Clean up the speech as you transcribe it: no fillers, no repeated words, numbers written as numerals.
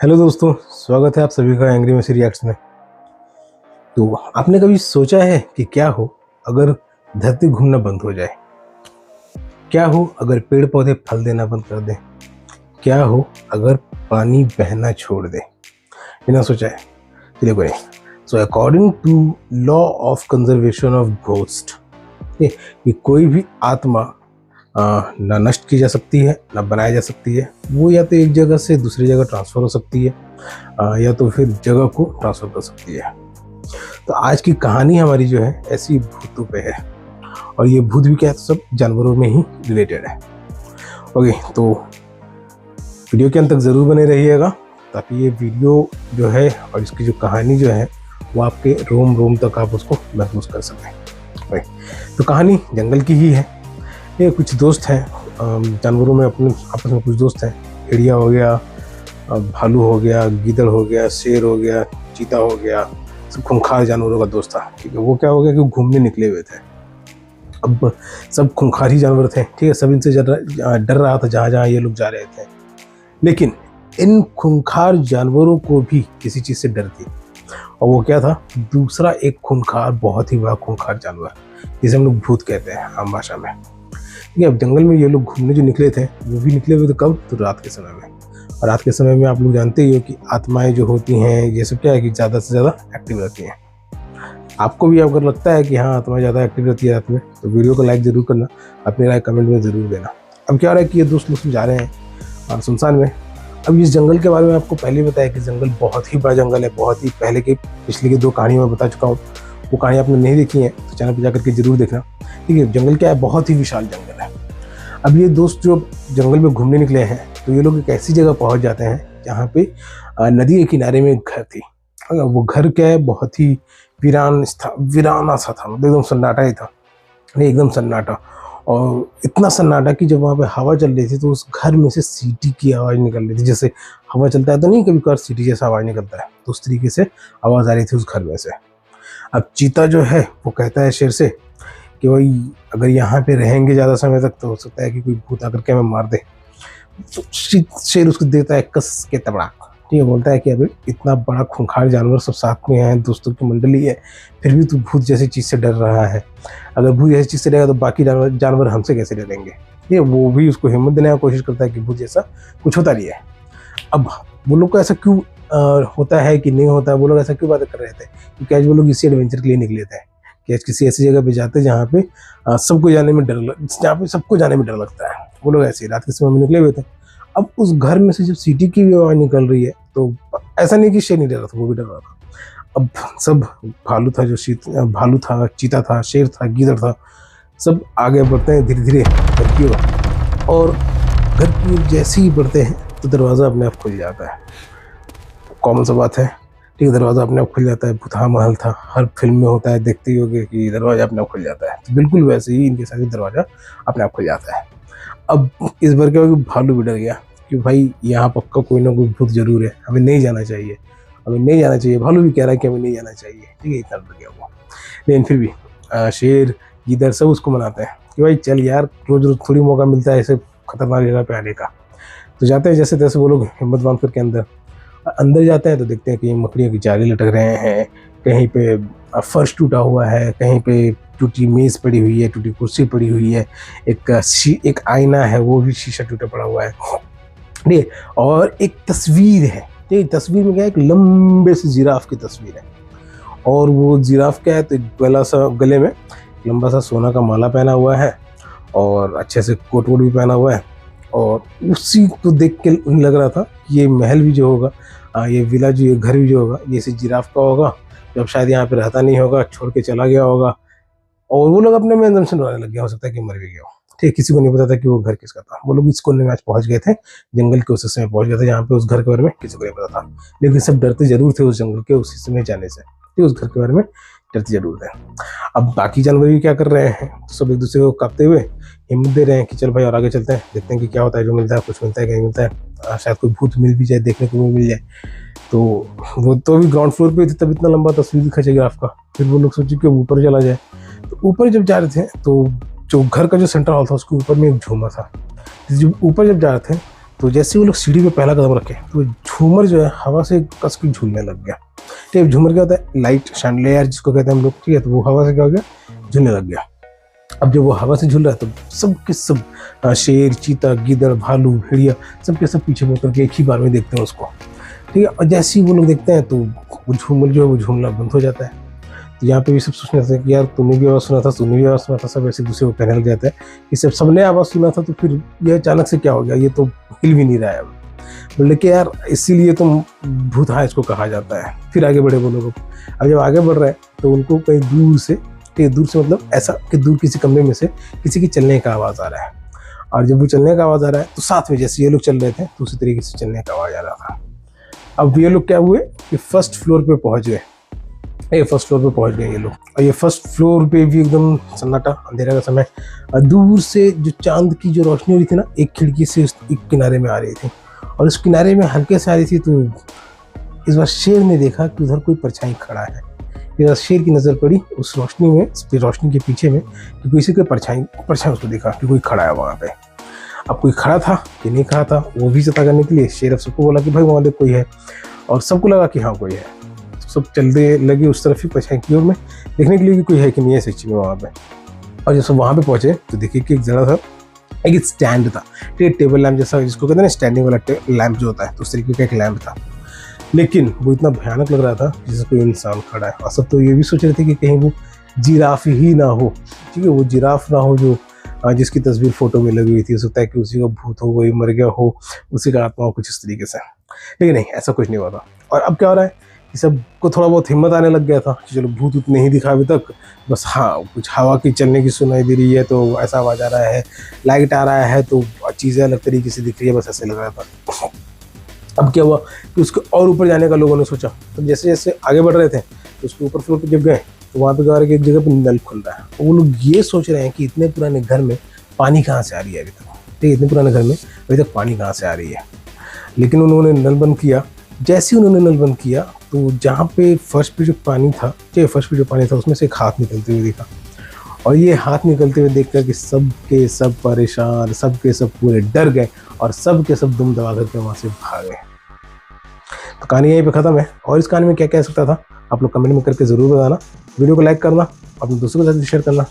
Hello दोस्तों, स्वागत है आप सभी का एंग्री मैसी रिएक्ट्स में। तो आपने कभी सोचा है कि क्या हो अगर धरती घूमना बंद हो जाए? क्या हो अगर पेड़ पौधे फल देना बंद कर दें? क्या हो अगर पानी बहना छोड़ दे? बिना सोचा है, चलिए कोई नहीं। So according to law of conservation of ghost, ये कोई भी आत्मा ना नष्ट की जा सकती है ना बनाई जा सकती है। वो या तो एक जगह से दूसरी जगह ट्रांसफ़र हो सकती है या तो फिर जगह को ट्रांसफ़र कर सकती है। तो आज की कहानी हमारी जो है ऐसी भूतों पे है, और ये भूत भी क्या है, सब जानवरों में ही रिलेटेड है। ओके, तो वीडियो के अंत तक ज़रूर बने रहिएगा ताकि ये वीडियो जो है और इसकी जो कहानी जो है वो आपके रोम रोम तक आप उसको महसूस कर सकें। तो कहानी जंगल की ही है। ये कुछ दोस्त हैं जानवरों में, अपने आपस में कुछ दोस्त हैं। चिड़िया हो गया, भालू हो गया, गीदड़ हो गया, शेर हो गया, चीता हो गया, सब खूंखार जानवरों का दोस्त था। ठीक है, वो क्या हो गया कि घूमने निकले हुए थे। अब सब खूंखार ही जानवर थे, ठीक है, सब इनसे डर रहा था जहाँ जहाँ ये लोग जा रहे थे। लेकिन इन खूंखार जानवरों को भी किसी चीज़ से डर थी, और वो क्या था, दूसरा एक खूंखार, बहुत ही बड़ा खूंखार जानवर, जिसे हम लोग भूत कहते हैं आम भाषा में। ठीक है, अब जंगल में ये लोग घूमने जो निकले थे वो भी निकले हुए थे कब, तो रात के समय में। और रात के समय में आप लोग जानते ही हो कि आत्माएं जो होती हैं ये सब क्या है कि ज़्यादा से ज़्यादा एक्टिव रहती हैं। आपको भी अगर लगता है कि हाँ आत्मा ज़्यादा एक्टिव रहती है रात में, तो वीडियो को लाइक ज़रूर करना, अपनी राय कमेंट में ज़रूर देना। अब क्या हो रहा है कि ये दोस्त लोग जा रहे हैं सुनसान में। अब इस जंगल के बारे में आपको पहले बताया कि जंगल बहुत ही बड़ा जंगल है, बहुत ही पहले के पिछले की 2 कहानियों में बता चुका हूँ। वो कहानी आपने नहीं देखी है तो चैनल पर जाकर के जरूर देखना। ठीक है, जंगल क्या है, बहुत ही विशाल जंगल है। अब ये दोस्त जो जंगल में घूमने निकले हैं, तो ये लोग एक ऐसी जगह पहुंच जाते हैं जहाँ पे नदी के किनारे में एक घर थी। वो घर क्या है, बहुत ही वीराना सा था, मतलब एकदम सन्नाटा ही था, एकदम सन्नाटा। और इतना सन्नाटा कि जब वहाँ पे हवा चल रही थी तो उस घर में से सीटी की आवाज़ निकल रही थी। जैसे हवा चलता है तो नहीं, कभी कभार सीटी जैसा आवाज़ निकलता है, तो उस तरीके से आवाज़ आ रही थी उस घर में से। अब चीता जो है वो कहता है शेर से कि भाई अगर यहाँ पे रहेंगे ज़्यादा समय तक तो हो सकता है कि कोई भूत आकर के हमें मार दे। तो शेर उसको देता है कस के तबड़ाक। ठीक है, बोलता है कि अभी इतना बड़ा खूंखार जानवर सब साथ में हैं, दोस्तों की मंडली है, फिर भी तू भूत जैसी चीज़ से डर रहा है। अगर भूत जैसी चीज़ से डरेगा तो बाकी जानवर हमसे कैसे डरेंगे। ये वो भी उसको हिम्मत देने की कोशिश करता है कि भूत जैसा कुछ होता नहीं है। अब वो लोग को ऐसा क्यों होता है कि नहीं होता है, वो लोग ऐसा क्यों बातें कर रहे थे, क्योंकि आज वो लोग इसी एडवेंचर के लिए निकले थे कि आज किसी ऐसी जगह पे जाते जहाँ पे सबको जाने में जहाँ पे सबको जाने में डर लगता है। वो लोग ऐसे रात के समय में निकले हुए थे। अब उस घर में से जब सीटी की भी आवाज़ निकल रही है तो ऐसा नहीं कि शेर नहीं डर रहा था, वो भी डर रहा था। अब सब भालू था, भालू था, चीता था, शेर था, गीदड़ था, सब आगे बढ़ते हैं धीरे धीरे घर की ओर। और घर की ओर जैसे ही बढ़ते हैं तो दरवाज़ा अपने आप खुल जाता है। कॉमन सा बात है, ठीक है, दरवाज़ा अपने आप खुल जाता है। भूतहा महल था, हर फिल्म में होता है, देखते ही होगे कि दरवाज़ा अपने आप खुल जाता है। तो बिल्कुल वैसे ही इनके साथ भी दरवाज़ा अपने आप खुल जाता है। अब इस बार क्या हुआ कि भालू भी डर गया कि भाई यहाँ पक्का कोई ना कोई भूत जरूर है, हमें नहीं जाना चाहिए, हमें नहीं जाना चाहिए। भालू भी कह रहा है कि हमें नहीं जाना चाहिए, ठीक है, इतना डर गया वो। लेकिन फिर भी शेर गीदड़ सब उसको मनाते हैं कि भाई चल यार, रोज रोज थोड़ी मौका मिलता है ऐसे खतरनाक जगह पे आने का। तो जाते हैं जैसे तैसे वो लोग हिम्मत बांध करके अंदर जाते हैं तो देखते हैं कि मकड़ियों की जाली लटक रहे हैं, कहीं पे फर्श टूटा हुआ है, कहीं पे टूटी मेज़ पड़ी हुई है, टूटी कुर्सी पड़ी हुई है, एक आईना है, वो भी शीशा टूटा पड़ा हुआ है, ठीक है, और एक तस्वीर है। ठीक, तस्वीर में क्या है, एक लंबे से जिराफ की तस्वीर है। और वो जिराफ क्या है, तो गले में लंबा सा सोना का माला पहना हुआ है और अच्छे से कोट वोट भी पहना हुआ है। और उसी को देख के लग रहा था कि ये महल भी जो होगा, ये विला जो, ये घर भी जो होगा, ये इसी जिराफ का होगा, जब शायद यहाँ पे रहता नहीं होगा, छोड़ के चला गया होगा। और वो लोग अपने में assumption बनाने लग गया, हो सकता है कि मर भी गया हो। ठीक, किसी को नहीं पता था कि वो घर किसका था। वो लोग इस कोने में आज पहुंच गए थे, जंगल के उस हिस्से में पहुंच गए थे जहाँ पे उस घर के बारे में किसी को नहीं पता था। लेकिन सब डरते जरूर थे उस जंगल के उस हिस्से में जाने से, ठीक, उस घर के बारे में डरते जरूर थे। अब बाकी जानवर भी क्या कर रहे हैं, तो सब एक दूसरे को कांपते हुए हिम्मत दे रहे हैं कि चल भाई और आगे चलते हैं, देखते हैं कि क्या होता है, जो मिलता है, कुछ मिलता है, कहीं मिलता है, शायद कोई भूत मिल भी जाए, देखने को मिल जाए। तो वो तो भी ग्राउंड फ्लोर पे थे, तब इतना लंबा तस्वीर दिखा जिराफ का। फिर वो लोग सोचे कि ऊपर चला जाए। तो ऊपर जब जा रहे थे तो जो घर का जो सेंटर हॉल था उसके ऊपर में एक झूमर था। जब ऊपर जब जा रहे थे तो जैसे वो लोग सीढ़ी पे पहला कदम रखे तो झूमर जो है हवा से कस के झूलने लग गया। ठीक है, झूमर क्या होता है, लाइट शैंडलियर जिसको कहते हैं हम लोग, ठीक है, तो वो हवा से क्या हो गया, झूलने लग गया। अब जब वो हवा से झूल रहा है तो सब के सब शेर, चीता, गीदड़, भालू, भेड़िया सब के सब पीछे मुड़ करके एक ही बार में देखते हैं उसको। ठीक है, और जैसे ही वो लोग देखते हैं तो वो झूमर जो है वो झूमना बंद हो जाता है। तो यहाँ पे भी सब सोचने लगते हैं कि यार तूने भी आवाज़ सुना था, तूने भी आवाज़ सुना था, सब ऐसे दूसरे को कहने लग जाता है कि सब सबने आवाज़ सुना था तो फिर ये अचानक से क्या हो गया, ये तो हिल भी नहीं रहा है अब। बोले कि यार इसीलिए तो भूतहा इसको कहा जाता है। फिर आगे बढ़े वो लोग। अब जब आगे बढ़ रहे हैं तो उनको कहीं दूर से मतलब ऐसा कि दूर किसी कमरे में से किसी की चलने का आवाज़ आ रहा है। और जब वो चलने का आवाज़ आ रहा है तो साथ में जैसे ये लोग चल रहे थे तो उसी तरीके से चलने का आवाज़ आ रहा था। अब ये लोग क्या हुए कि फर्स्ट फ्लोर पे पहुंच गए। फर्स्ट फ्लोर पे पहुंच गए ये लोग, और ये फर्स्ट फ्लोर पे भी एकदम सन्नाटा, अंधेरा का समय। दूर से जो चांद की जो रोशनी हो रही थी ना, एक खिड़की से एक किनारे में आ रही थी, और उस किनारे में हल्के से आ रही थी। तो इस बार शेर ने देखा कि उधर कोई परछाई खड़ा है। इस बार शेर की नज़र पड़ी उस रोशनी में, रोशनी के पीछे में, कि किसी के परछाई उसको देखा कि कोई खड़ा है वहाँ पे। अब कोई खड़ा था कि नहीं खड़ा था वो भी पता करने के लिए शेर अब सबको बोला कि भाई वहाँ देख कोई है, और सबको लगा कि हाँ कोई है। तो सब चलते लगे उस तरफ ही परछाई की ओर में देखने के लिए कि कोई है कि नहीं है सच्ची में वहाँ पे। और जब सब वहाँ पे पहुँचे तो देखिए कि एक जरा सा एक स्टैंड था, ठीक है, टेबल लैंप जैसा जिसको कहते हैं ना, स्टैंडिंग वाला लैंप जो होता है, तो उस तरीके का एक लैंप था। लेकिन वो इतना भयानक लग रहा था जैसे कोई इंसान खड़ा है। और सब तो ये भी सोच रहे थे कि कहीं वो जिराफ ही ना हो, ठीक है, वो जिराफ ना हो जो जिसकी तस्वीर फोटो में लगी हुई थी। हो सकता है कि उसी का भूत हो, कोई मर गया हो, उसी का आत्मा हो, कुछ इस तरीके से। लेकिन नहीं, ऐसा कुछ नहीं हुआ था। और अब क्या हो रहा है कि सबको थोड़ा बहुत हिम्मत आने लग गया था कि चलो भूत उत नहीं दिखा अभी तक, बस हाँ कुछ हवा की चलने की सुनाई दे रही है तो ऐसा आवाज़ आ रहा है, लाइट आ रहा है तो चीज़ें अलग तरीके से दिख रही है, बस ऐसे लग रहा था। अब क्या हुआ कि उसके और ऊपर जाने का लोगों ने सोचा। तो जैसे जैसे आगे बढ़ रहे थे तो उसके ऊपर फ्लोर पे जब गए तो वहाँ पे क्या हो रहा है कि एक जगह पे नल खुल रहा है। तो वो लोग ये सोच रहे हैं कि इतने पुराने घर में पानी कहाँ से आ रही है अभी तक, ठीक, इतने पुराने घर में अभी तक पानी कहाँ से आ रही है। लेकिन उन्होंने नल बंद किया। जैसे ही उन्होंने नल बंद किया तो जहाँ पे फर्श पे जो पानी था, उसमें से एक हाथ निकलते हुए दिखा। और ये हाथ निकलते हुए देख कर कि सब के सब परेशान, सब के सब पूरे डर गए और सब के सब दुम दबा करके वहाँ से भाग गए। तो कहानी यहीं पे ख़त्म है। और इस कहानी में क्या कह सकता था आप लोग कमेंट में करके ज़रूर बताना। वीडियो को लाइक करना, अपने दोस्तों के साथ शेयर करना।